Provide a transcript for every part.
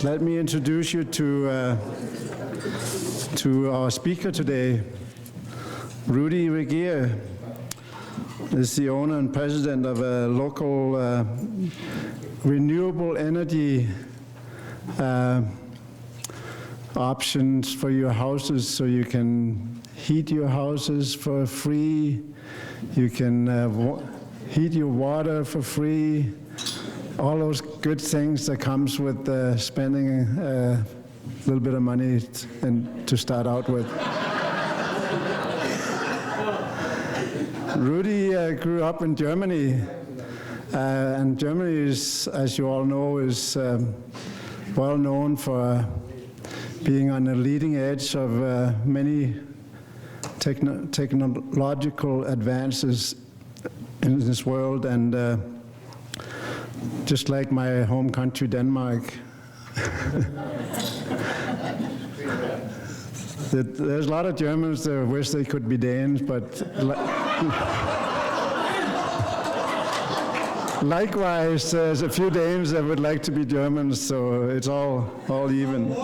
Let me introduce you to our speaker today. Rudy Reger is the owner and president of a local renewable energy options for your houses, so you can heat your houses for free, you can heat your water for free, all those good things that comes with spending a little bit of money to start out with. Rudy grew up in Germany, and Germany is, as you all know, is well known for being on the leading edge of many technological advances in this world, and just like my home country, Denmark, there's a lot of Germans that wish they could be Danes, but likewise, there's a few Danes that would like to be Germans, so it's all even.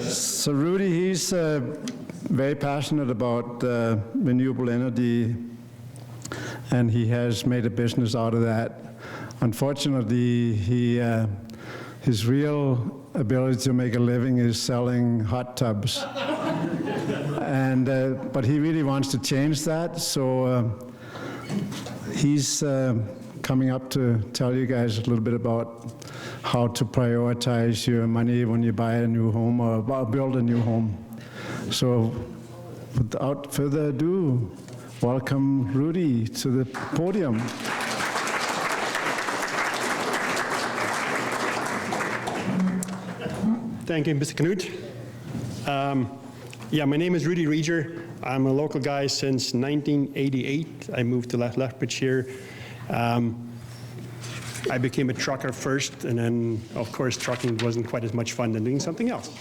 So Rudy, he's very passionate about renewable energy, and he has made a business out of that. Unfortunately, his real ability to make a living is selling hot tubs. And but he really wants to change that, so he's coming up to tell you guys a little bit about how to prioritize your money when you buy a new home or build a new home. So without further ado, welcome Rudy to the podium. Thank you, Mr. Knud. Yeah, my name is Rudy Reger. I'm a local guy since 1988. I moved to Lethbridge here. I became a trucker first, and then, of course, trucking wasn't quite as much fun than doing something else.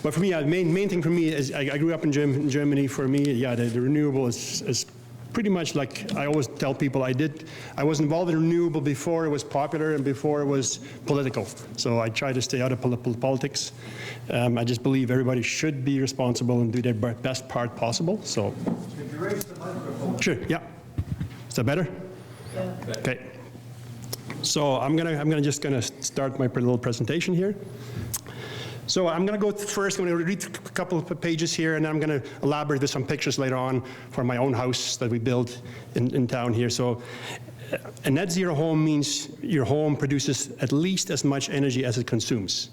But for me, the main thing for me is I grew up in Germany. For me, yeah, the renewable is pretty much like I always tell people I was involved in renewable before it was popular and before it was political. So I try to stay out of politics. I just believe everybody should be responsible and do their best part possible. So. Could you raise the microphone? Sure. Yeah. Is that better? Yeah. Okay. So I'm just gonna start my little presentation here. So I'm going to go first, I'm going to read a couple of pages here, and then I'm going to elaborate with some pictures later on for my own house that we built in town here. So a net zero home means your home produces at least as much energy as it consumes.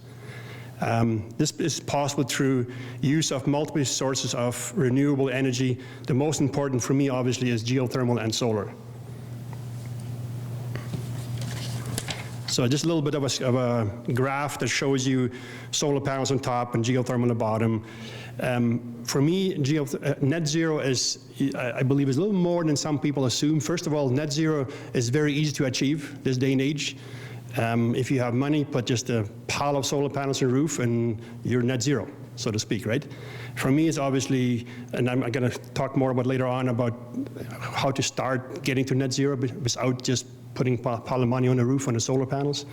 This is possible through use of multiple sources of renewable energy. The most important for me, obviously, is geothermal and solar. So just a little bit of a graph that shows you solar panels on top and geothermal on the bottom. For me, net zero is, I believe, is a little more than some people assume. First of all, net zero is very easy to achieve this day and age. If you have money, put just a pile of solar panels on your roof and you're net zero, so to speak, right? For me, it's obviously, and I'm going to talk more about later on about how to start getting to net zero without just putting a pile of money on the roof on the solar panels.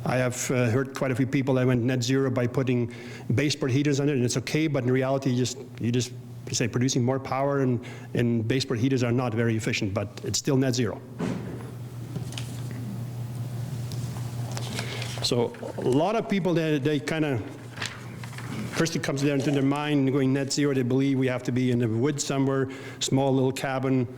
I have heard quite a few people that went net zero by putting baseboard heaters on it, and it's okay, but in reality, you say producing more power, and baseboard heaters are not very efficient, but it's still net zero. So a lot of people, they kind of, first it comes into their mind going net zero, they believe we have to be in the woods somewhere, small little cabin.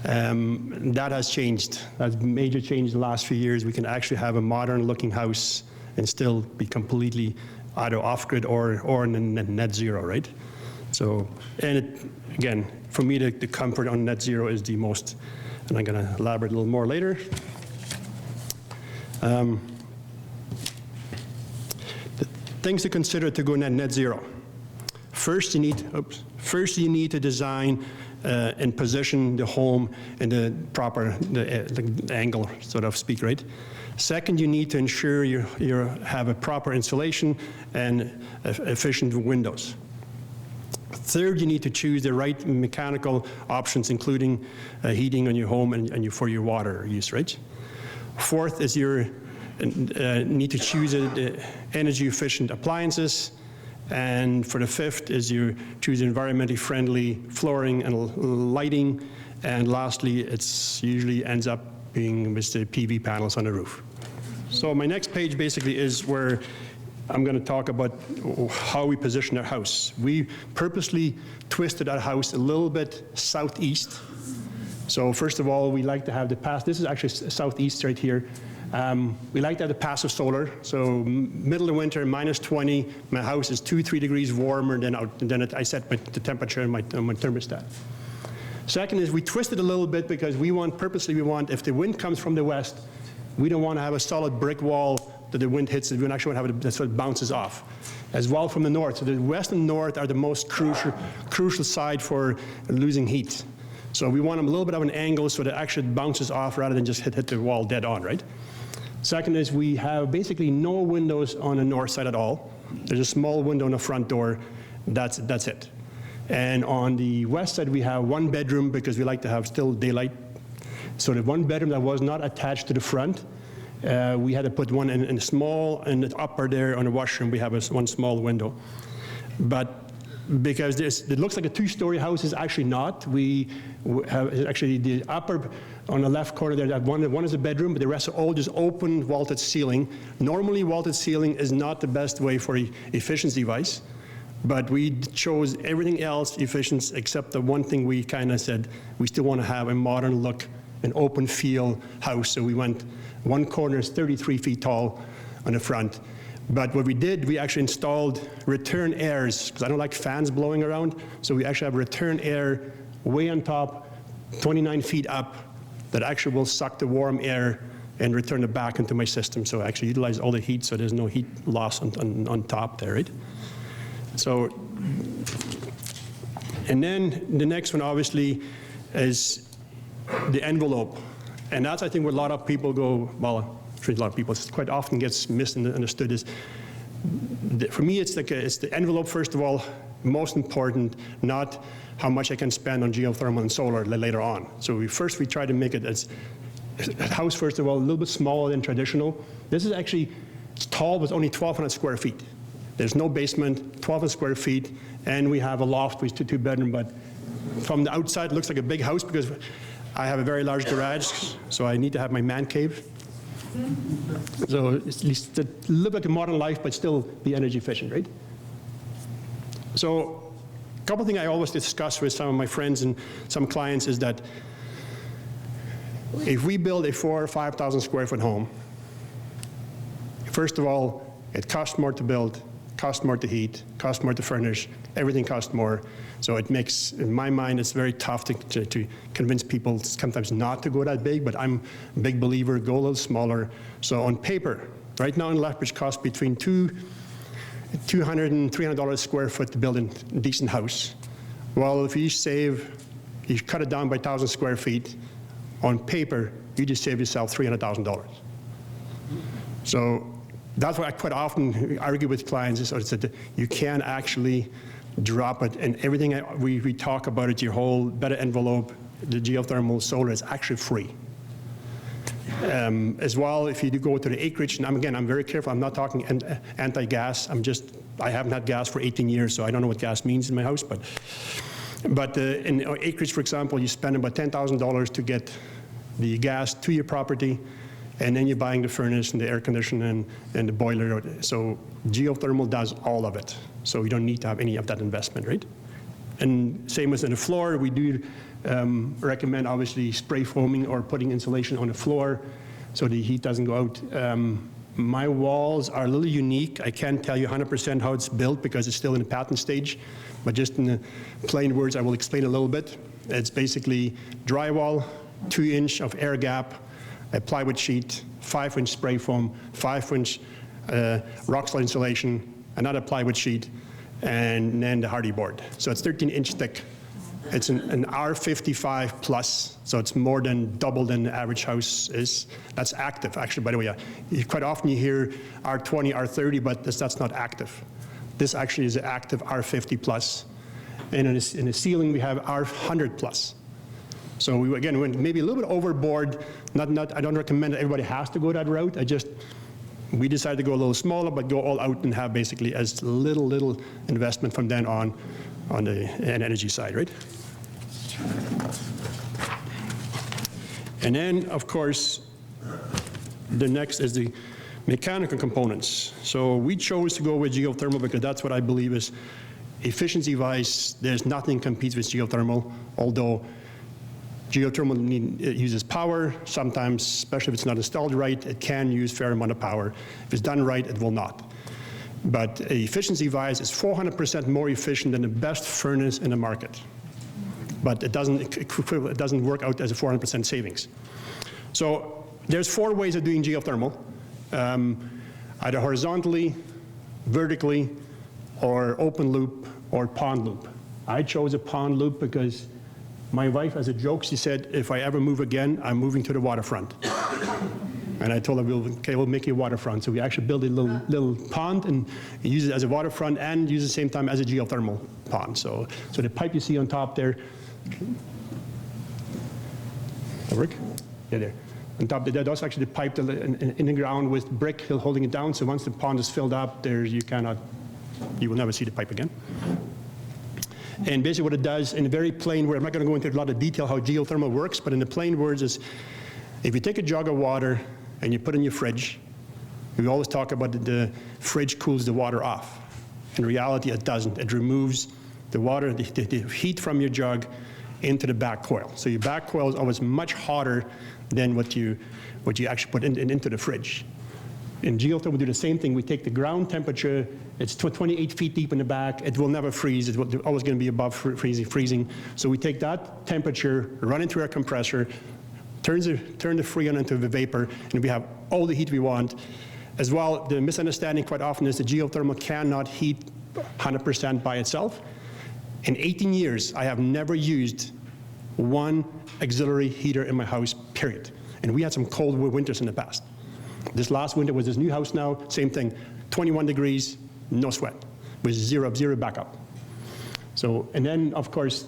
That has changed. That's a major change in the last few years. We can actually have a modern looking house and still be completely either off-grid or in net zero, right? So, and again, for me, the comfort on net zero is the most, and I'm going to elaborate a little more later. The things to consider to go net zero. First, you need to design and position the home in the proper the angle, so to speak, right? Second, you need to ensure you have a proper insulation and efficient windows. Third, you need to choose the right mechanical options, including heating on your home and for your water use, right? Fourth is you need to choose energy efficient appliances. And for the fifth is you choose environmentally friendly flooring and lighting. And lastly, it's usually ends up being with the PV panels on the roof. So my next page basically is where I'm going to talk about how we position our house. We purposely twisted our house a little bit southeast. So first of all, we like to have the this is actually southeast right here. We like to have the passive solar. So middle of winter, -20, my house is 2-3 degrees warmer than I set the temperature in my thermostat. Second is we twist it a little bit because purposely we want, if the wind comes from the west, we don't want to have a solid brick wall that the wind hits it. We actually want to have it that sort of bounces off. As well from the north. So the west and north are the most crucial side for losing heat. So we want them a little bit of an angle so that it actually bounces off rather than just hit the wall dead on, right? Second is we have basically no windows on the north side at all. There's a small window on the front door. That's it. And on the west side, we have one bedroom because we like to have still daylight. So the one bedroom that was not attached to the front, we had to put one in the upper there on the washroom, we have one small window. But because it looks like a 2-story house, is actually not. We have actually the upper on the left corner there, that one is a bedroom, but the rest are all just open vaulted ceiling. Normally, vaulted ceiling is not the best way for efficiency-wise. But we chose everything else efficient except the one thing we kind of said, we still want to have a modern look, an open feel house. So we went, one corner is 33 feet tall on the front. But what we did, we actually installed return airs, because I don't like fans blowing around. So we actually have return air way on top, 29 feet up, that actually will suck the warm air and return it back into my system. So I actually utilize all the heat, so there's no heat loss on top there, right? So, and then the next one obviously is the envelope. And that's, I think, where a lot of people go, well, a lot of people, it quite often gets misunderstood is, for me, it's the envelope, first of all, most important, not how much I can spend on geothermal and solar later on. So we try to make it as a house, first of all, a little bit smaller than traditional. This is actually, it's tall, but it's only 1,200 square feet. There's no basement, 1,200 square feet, and we have a loft with two bedroom, but from the outside, it looks like a big house because I have a very large garage, so I need to have my man cave. So it's at least live like a modern life, but still be energy efficient, right? So a couple things I always discuss with some of my friends and some clients is that if we build a 4,000 or 5,000 square foot home, first of all, it costs more to build, costs more to heat, costs more to furnish, everything costs more. So it makes, in my mind, it's very tough to convince people sometimes not to go that big, but I'm a big believer, go a little smaller. So on paper, right now in Lethbridge costs between $200 and $300 a square foot to build a decent house. Well, if you cut it down by 1,000 square feet, on paper, you just save yourself $300,000. So that's why I quite often argue with clients is that you can actually drop it, and everything we talk about it, your whole better envelope, the geothermal solar is actually free. As well, if you do go to the acreage, and I'm very careful, I'm not talking anti-gas, I haven't had gas for 18 years, so I don't know what gas means in my house, but in acreage, for example, you spend about $10,000 to get the gas to your property, and then you're buying the furnace and the air conditioner and the boiler. So geothermal does all of it. So you don't need to have any of that investment, right? And same as in the floor, we do recommend obviously spray foaming or putting insulation on the floor so the heat doesn't go out. My walls are a little unique. I can't tell you 100% how it's built because it's still in the patent stage, but just in the plain words, I will explain a little bit. It's basically drywall, 2-inch of air gap, a plywood sheet, 5-inch spray foam, 5-inch rock slide insulation, another plywood sheet, and then the hardy board. So it's 13-inch thick. It's an R55 plus, so it's more than double than the average house is. That's active, actually, by the way. Quite often you hear R20, R30, but that's not active. This actually is an active R50 plus. And in the ceiling, we have R100 plus. So we, again, went maybe a little bit overboard. I don't recommend that everybody has to go that route. We decided to go a little smaller, but go all out and have basically as little investment from then on the energy side, right? And then, of course, the next is the mechanical components. So we chose to go with geothermal because that's what I believe is efficiency-wise, there's nothing competes with geothermal, although geothermal uses power. Sometimes, especially if it's not installed right, it can use a fair amount of power. If it's done right, it will not. But efficiency-wise, it's 400% more efficient than the best furnace in the market. But it doesn't work out as a 400% savings. So there's 4 ways of doing geothermal, either horizontally, vertically, or open loop, or pond loop. I chose a pond loop because my wife, as a joke, she said, if I ever move again, I'm moving to the waterfront. And I told her, we'll make you a waterfront. So we actually built a little pond and use it as a waterfront and use it at the same time as a geothermal pond. So the pipe you see on top there, that work? Yeah, there. On top of that, that's actually the pipe in the ground with brick holding it down. So once the pond is filled up, you will never see the pipe again. And basically what it does, in a very plain word, I'm not going to go into a lot of detail how geothermal works, but in the plain words is, if you take a jug of water and you put it in your fridge, we always talk about the fridge cools the water off. In reality, it doesn't. It removes the water, the heat from your jug into the back coil. So your back coil is always much hotter than what you actually put into the fridge. In geothermal, we do the same thing. We take the ground temperature, it's 28 feet deep in the back, it will never freeze, it's always going to be above freezing. So we take that temperature, run it through our compressor, turn the freon into the vapor, and we have all the heat we want. As well, the misunderstanding quite often is the geothermal cannot heat 100% by itself. In 18 years, I have never used one auxiliary heater in my house, period. And we had some cold winters in the past. This last winter was this new house now, same thing, 21 degrees, no sweat, with zero backup. So, and then of course,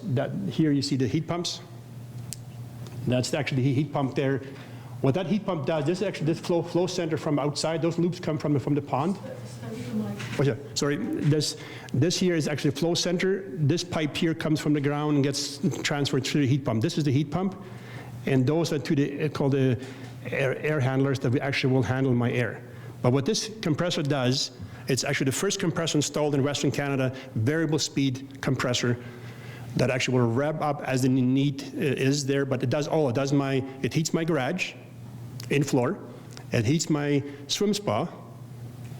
here you see the heat pumps. That's actually the heat pump there. What that heat pump does, this flow center from outside, those loops come from the pond. Oh yeah, sorry, this here is actually a flow center. This pipe here comes from the ground and gets transferred through the heat pump. This is the heat pump, and those are called the air handlers that we actually will handle my air. But what this compressor does, it's actually the first compressor installed in Western Canada, variable speed compressor that actually will rev up as the need is there, but it does all. It heats my garage in floor, it heats my swim spa,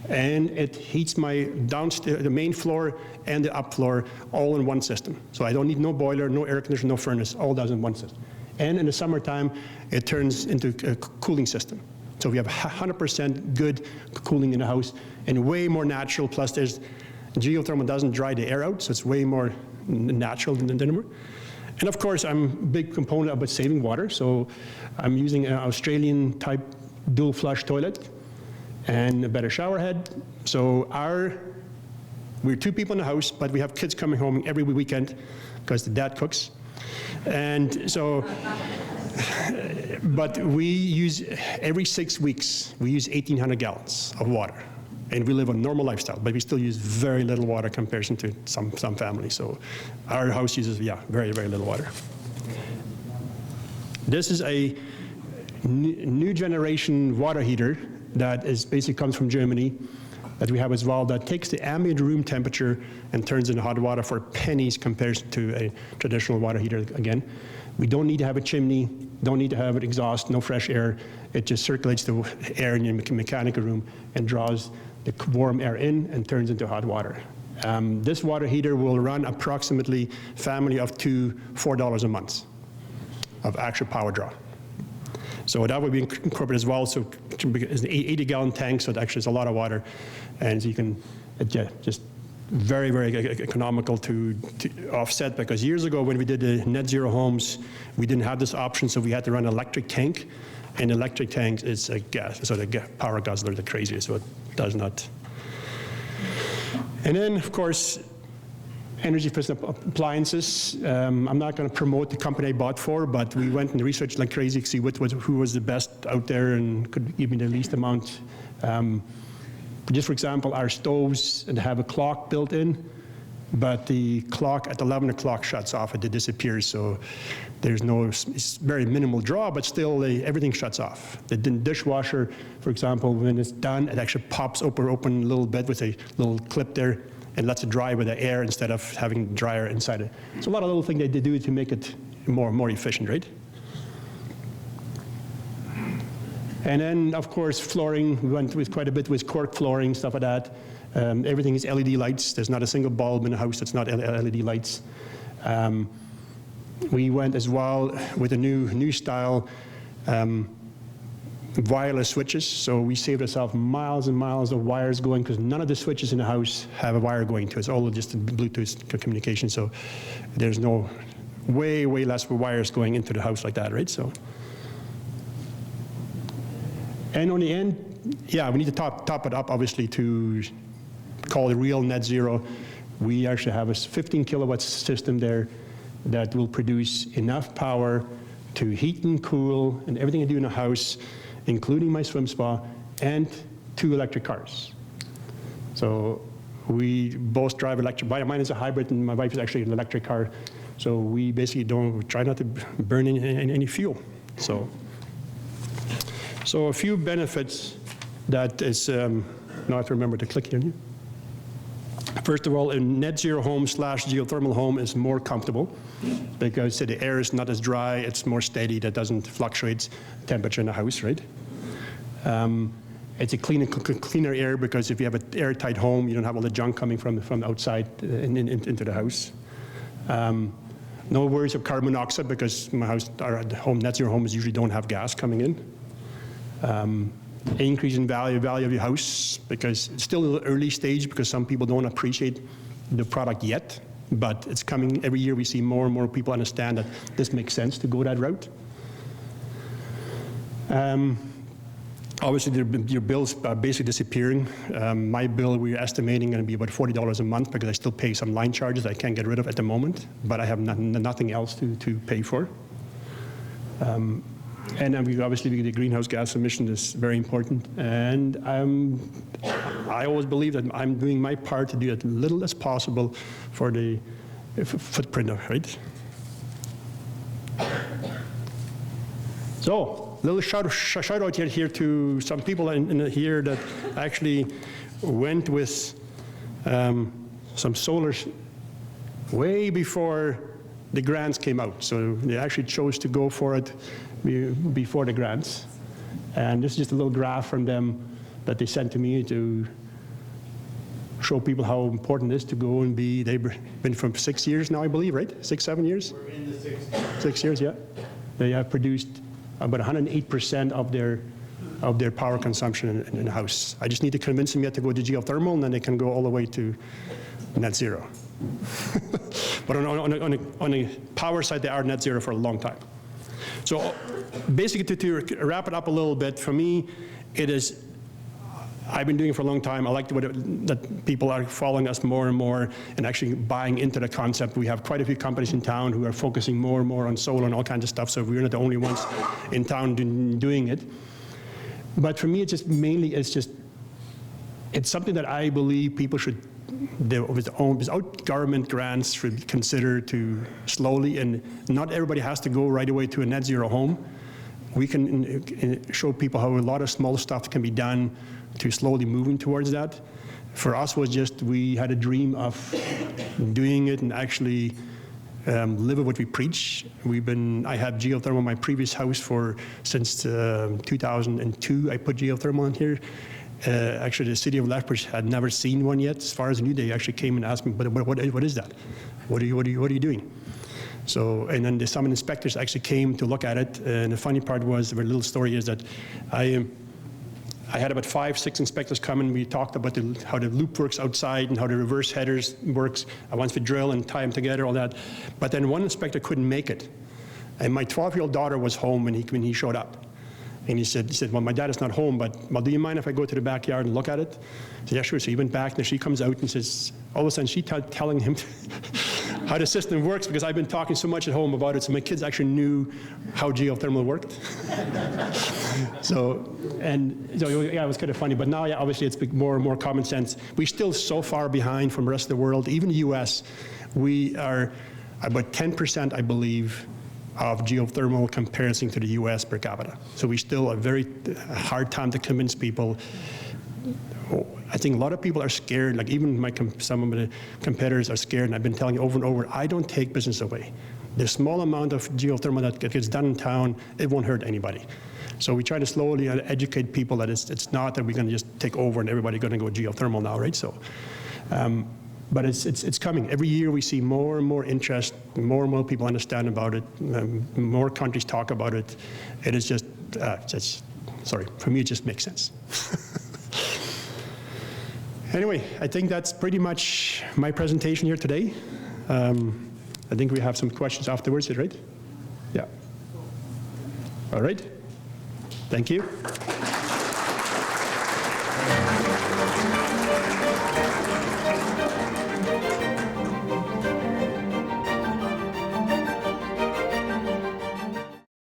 and it heats my downstairs, the main floor and the up floor, all in one system. So I don't need no boiler, no air conditioner, no furnace, all does in one system. And in the summertime, it turns into a cooling system. So we have 100% good cooling in the house and way more natural, plus geothermal doesn't dry the air out, so it's way more natural than Denmark. And of course, I'm a big component about saving water, so I'm using an Australian type dual flush toilet and a better shower head. So we're 2 people in the house, but we have kids coming home every weekend because the dad cooks. And so, but we use, every 6 weeks, we use 1,800 gallons of water. And we live a normal lifestyle, but we still use very little water in comparison to some families. So our house uses, very, very little water. This is a new generation water heater that basically comes from Germany, that we have as well, that takes the ambient room temperature and turns into hot water for pennies compared to a traditional water heater again. We don't need to have a chimney, don't need to have an exhaust, no fresh air. It just circulates the air in your mechanical room and draws the warm air in and turns into hot water. This water heater will run approximately family of $4 a month of actual power draw. So that would be incorporated as well. So it's an 80-gallon tank, so it actually is a lot of water. And so you can, just very, very economical to offset, because years ago when we did the net zero homes, we didn't have this option, so we had to run an electric tank. And electric tanks is a gas, so the power guzzler, the craziest, so it does not. And then, of course, energy efficient appliances. I'm not going to promote the company I bought for, but we went and researched like crazy to see who was the best out there and could give me the least amount. Just for example, our stoves have a clock built in, but the clock at 11 o'clock shuts off and it disappears. So there's it's very minimal draw, but still everything shuts off. The dishwasher, for example, when it's done, it actually pops open a little bit with a little clip there and lets it dry with the air instead of having dryer inside it. So a lot of little things they do to make it more efficient, right? And then, of course, flooring. We went with quite a bit with cork flooring, stuff like that. Everything is LED lights. There's not a single bulb in the house that's not LED lights. We went as well with a new style wireless switches. So we saved ourselves miles and miles of wires going, because none of the switches in the house have a wire going to it. It's all just Bluetooth communication. So there's way less wires going into the house like that, right? So. And on the end, yeah, we need to top it up, obviously, to call it real net zero. We actually have a 15 kilowatt system there that will produce enough power to heat and cool and everything I do in the house, including my swim spa, and 2 electric cars. So we both drive electric. Mine is a hybrid, and my wife is actually an electric car. So we basically try not to burn any fuel. So a few benefits that is, now I have to remember to click here. First of all, a net zero home / geothermal home is more comfortable because the air is not as dry, it's more steady, that doesn't fluctuate temperature in the house, right? It's a cleaner air because if you have an airtight home, you don't have all the junk coming from outside into the house. No worries of carbon monoxide because our home, net zero homes usually don't have gas coming in. Increase in value of your house, because it's still an early stage because some people don't appreciate the product yet, but it's coming. Every year we see more and more people understand that this makes sense to go that route. Obviously, your bills are basically disappearing. My bill, we're estimating, going to be about $40 a month because I still pay some line charges I can't get rid of at the moment, but I have nothing else to pay for. And obviously, the greenhouse gas emission is very important. And I always believe that I'm doing my part to do as little as possible for the footprint, right? So, little shout out here to some people in here that actually went with some solar way before the grants came out. So they actually chose to go for it before the grants. And this is just a little graph from them that they sent to me to show people how important it is to go and be. They've been from 6 years now, I believe, right? 6, 7 years? We're in the 6 years. 6 years, yeah. They have produced about 108% of their power consumption in the house. I just need to convince them yet to go to geothermal, and then they can go all the way to net zero. But on the power side, they are net zero for a long time. So basically, to wrap it up a little bit, for me, it is, I've been doing it for a long time. I like that people are following us more and more and actually buying into the concept. We have quite a few companies in town who are focusing more and more on solar and all kinds of stuff, so we're not the only ones in town doing it. But for me, it's just mainly, it's something that I believe people should, without government grants, should consider to slowly, and not everybody has to go right away to a net zero home. We can show people how a lot of small stuff can be done to slowly moving towards that. For us was just, we had a dream of doing it and actually live what we preach. I had geothermal in my previous house since 2002. I put geothermal in here. Actually, the city of Lethbridge had never seen one yet. As far as I knew, they actually came and asked me, what is that? What are you doing? So, and then some inspectors actually came to look at it. And the funny part was, the little story is that I had about 5, 6 inspectors come, and we talked about how the loop works outside and how the reverse headers works. Once we drill and tie them together, all that. But then one inspector couldn't make it. And my 12-year-old daughter was home when he showed up. And he said, well, my dad is not home, but, well, do you mind if I go to the backyard and look at it? I said, yeah, sure. So he went back, and she comes out and says, all of a sudden, she's telling him how the system works, because I've been talking so much at home about it, so my kids actually knew how geothermal worked. So yeah, it was kind of funny. But now, yeah, obviously, it's more and more common sense. We're still so far behind from the rest of the world. Even the US, we are about 10%, I believe, of geothermal comparison to the US per capita. So we still have a very hard time to convince people. I think a lot of people are scared, like even some of the competitors are scared, and I've been telling you over and over, I don't take business away. The small amount of geothermal that gets done in town, it won't hurt anybody. So we try to slowly educate people that it's not that we're going to just take over and everybody's going to go geothermal now, right? So, but it's coming. Every year we see more and more interest, more and more people understand about it, more countries talk about it. It is just sorry, for me it just makes sense. Anyway, I think that's pretty much my presentation here today. I think we have some questions afterwards, right? Yeah. All right. Thank you.